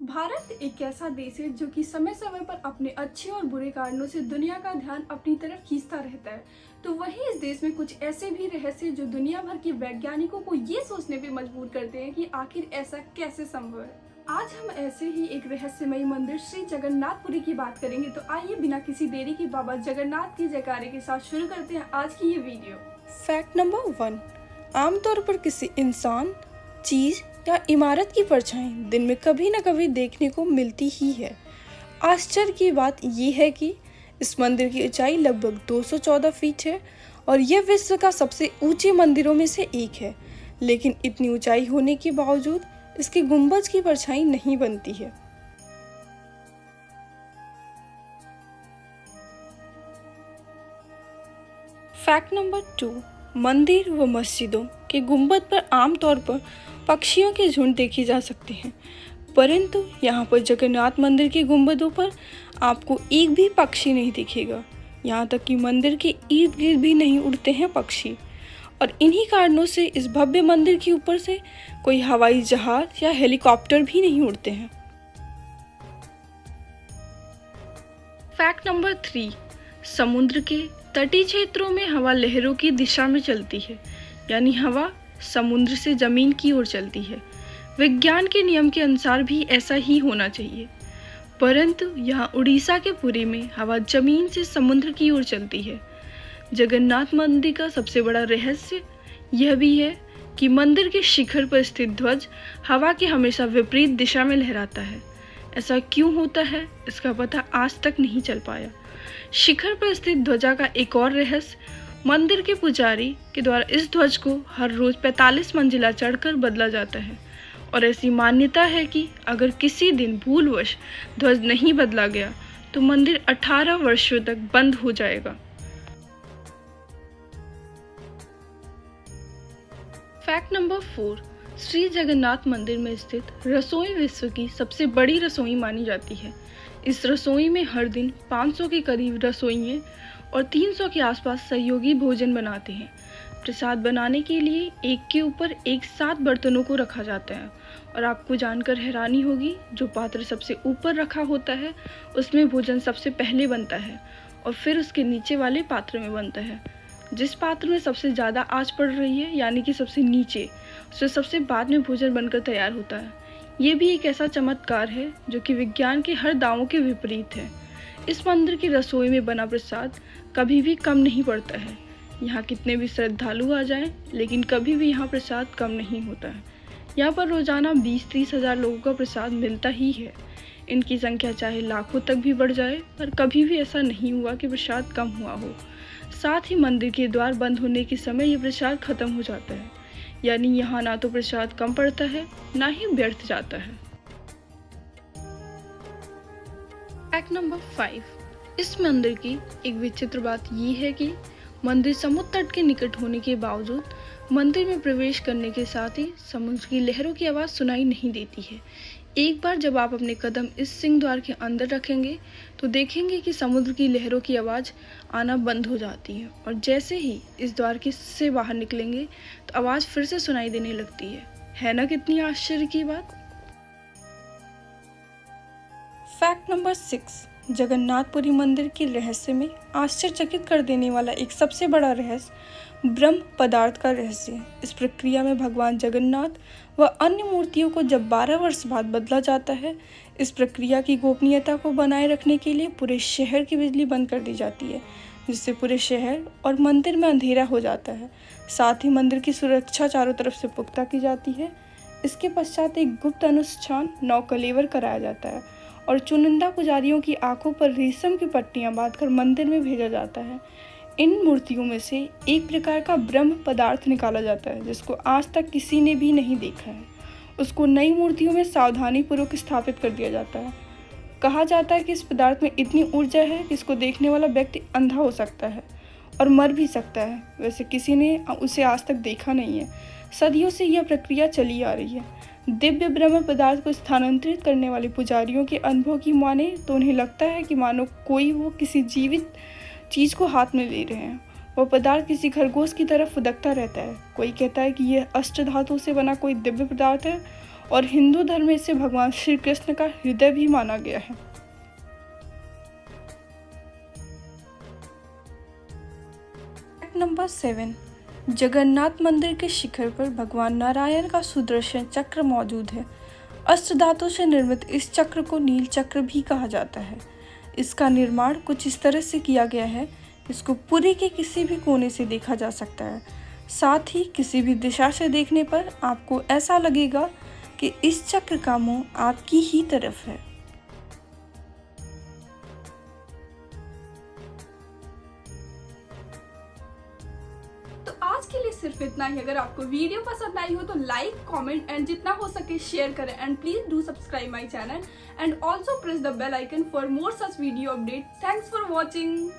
भारत एक ऐसा देश है जो कि समय समय पर अपने अच्छे और बुरे कारणों से दुनिया का ध्यान अपनी तरफ खींचता रहता है। तो वहीं इस देश में कुछ ऐसे भी रहस्य जो दुनिया भर के वैज्ञानिकों को ये सोचने पे मजबूर करते हैं कि आखिर ऐसा कैसे संभव है। आज हम ऐसे ही एक रहस्यमयी मंदिर श्री जगन्नाथपुरी की बात करेंगे। तो आइए बिना किसी देरी के बाबा जगन्नाथ की जयकारे के साथ शुरू करते हैं आज की ये वीडियो। Fact number 1। आमतौर पर किसी इंसान, चीज या इमारत की परछाई दिन में कभी न कभी देखने को मिलती ही है। आश्चर्य की बात यह है कि इस मंदिर की ऊंचाई लगभग 214 फीट है और यह विश्व का सबसे ऊंचे मंदिरों में से एक है। लेकिन इतनी ऊंचाई होने के बावजूद इसके गुंबज की परछाई नहीं बनती है। Fact number 2। मंदिर व मस्जिदों के गुंबद पर आमतौर पर पक्षियों के झुंड देखे जा सकते हैं, परंतु यहाँ पर जगन्नाथ मंदिर के गुंबदों पर आपको एक भी पक्षी नहीं दिखेगा। यहाँ तक कि मंदिर के इर्द गिर्द भी नहीं उड़ते हैं पक्षी, और इन्हीं कारणों से इस भव्य मंदिर के ऊपर से कोई हवाई जहाज या हेलीकॉप्टर भी नहीं उड़ते हैं। Fact number 3। समुद्र के तटीय क्षेत्रों में हवा लहरों की दिशा में चलती है, यानी हवा समुद्र से जमीन की ओर चलती है। विज्ञान के नियम के अनुसार भी ऐसा ही होना चाहिए, परंतु यहाँ उड़ीसा के पुरी में हवा जमीन से समुद्र की ओर चलती है। जगन्नाथ मंदिर का सबसे बड़ा रहस्य यह भी है कि मंदिर के शिखर पर स्थित ध्वज हवा के हमेशा विपरीत दिशा में लहराता है। ऐसा क्यों होता है, इसका पता आज तक नहीं चल पाया। शिखर पर स्थित ध्वजा का एक और रहस्य, मंदिर के पुजारी के द्वारा इस ध्वज को हर रोज 45 मंजिला चढ़कर बदला जाता है, और ऐसी मान्यता है कि अगर किसी दिन भूलवश ध्वज नहीं बदला गया तो मंदिर 18 वर्षों तक बंद हो जाएगा। Fact number 4। श्री जगन्नाथ मंदिर में स्थित रसोई विश्व की सबसे बड़ी रसोई मानी जाती है। इस रसोई में हर दिन 500 के करीब रसोइये और 300 के आसपास सहयोगी भोजन बनाते हैं। प्रसाद बनाने के लिए एक के ऊपर एक 7 बर्तनों को रखा जाता है, और आपको जानकर हैरानी होगी, जो पात्र सबसे ऊपर रखा होता है उसमें भोजन सबसे पहले बनता है और फिर उसके नीचे वाले पात्र में बनता है। जिस पात्र में सबसे ज़्यादा आंच पड़ रही है, यानी कि सबसे नीचे, उससे सबसे बाद में भोजन बनकर तैयार होता है। ये भी एक ऐसा चमत्कार है जो कि विज्ञान के हर दावों के विपरीत है। इस मंदिर की रसोई में बना प्रसाद कभी भी कम नहीं पड़ता है। यहाँ कितने भी श्रद्धालु आ जाएं, लेकिन कभी भी यहाँ प्रसाद कम नहीं होता है। यहाँ पर रोजाना 20-30 हज़ार लोगों का प्रसाद मिलता ही है। इनकी संख्या चाहे लाखों तक भी बढ़ जाए, पर कभी भी ऐसा नहीं हुआ कि प्रसाद कम हुआ हो। साथ ही मंदिर के द्वार बंद होने के समय ये प्रसाद खत्म हो जाता है, यानी यहाँ ना तो प्रसाद कम पड़ता है, ना ही व्यर्थ जाता है। Fact number 5। इस मंदिर की एक विचित्र बात यह है कि मंदिर समुद्र तट के निकट होने के बावजूद मंदिर में प्रवेश करने के साथ ही समुद्र की लहरों की आवाज़ सुनाई नहीं देती है। एक बार जब आप अपने कदम इस सिंह द्वार के अंदर रखेंगे तो देखेंगे कि समुद्र की लहरों की आवाज़ आना बंद हो जाती है, और जैसे ही इस द्वार के से बाहर निकलेंगे तो आवाज़ फिर से सुनाई देने लगती है ना कितनी आश्चर्य की बात। Fact number 6। जगन्नाथपुरी मंदिर के रहस्य में आश्चर्यचकित कर देने वाला एक सबसे बड़ा रहस्य ब्रह्म पदार्थ का रहस्य है। इस प्रक्रिया में भगवान जगन्नाथ व अन्य मूर्तियों को जब 12 वर्ष बाद बदला जाता है, इस प्रक्रिया की गोपनीयता को बनाए रखने के लिए पूरे शहर की बिजली बंद कर दी जाती है, जिससे पूरे शहर और मंदिर में अंधेरा हो जाता है। साथ ही मंदिर की सुरक्षा चारों तरफ से पुख्ता की जाती है। इसके पश्चात एक गुप्त अनुष्ठान 9 कलेवर कराया जाता है और चुनिंदा पुजारियों की आंखों पर रेशम की पट्टियां बांधकर मंदिर में भेजा जाता है। इन मूर्तियों में से एक प्रकार का ब्रह्म पदार्थ निकाला जाता है, जिसको आज तक किसी ने भी नहीं देखा है। उसको नई मूर्तियों में सावधानी पूर्वक स्थापित कर दिया जाता है। कहा जाता है कि इस पदार्थ में इतनी ऊर्जा है कि इसको देखने वाला व्यक्ति अंधा हो सकता है और मर भी सकता है। वैसे किसी ने उसे आज तक देखा नहीं है। सदियों से यह प्रक्रिया चली आ रही है। दिव्य ब्रह्म पदार्थ को स्थानांतरित करने वाले पुजारियों के अनुभव की माने तो उन्हें लगता है कि मानो कोई वो किसी जीवित चीज़ को हाथ में ले रहे हैं। वह पदार्थ किसी खरगोश की तरफ फुदकता रहता है। कोई कहता है कि यह अष्ट धातु से बना कोई दिव्य पदार्थ है और हिंदू धर्म में इसे भगवान श्री कृष्ण का हृदय भी माना गया है। फैक्ट नंबर 7, जगन्नाथ मंदिर के शिखर पर भगवान नारायण का सुदर्शन चक्र मौजूद है। अष्ट धातु से निर्मित इस चक्र को नील चक्र भी कहा जाता है। इसका निर्माण कुछ इस तरह से किया गया है, इसको पुरी के किसी भी कोने से देखा जा सकता है। साथ ही किसी भी दिशा से देखने पर आपको ऐसा लगेगा कि इस चक्र का मुंह आपकी ही तरफ है। तो आज के लिए सिर्फ इतना ही। अगर आपको वीडियो पसंद आई हो तो लाइक, कमेंट एंड जितना हो सके शेयर करें and please do subscribe my channel and also press the bell icon for more such video update. Thanks for watching.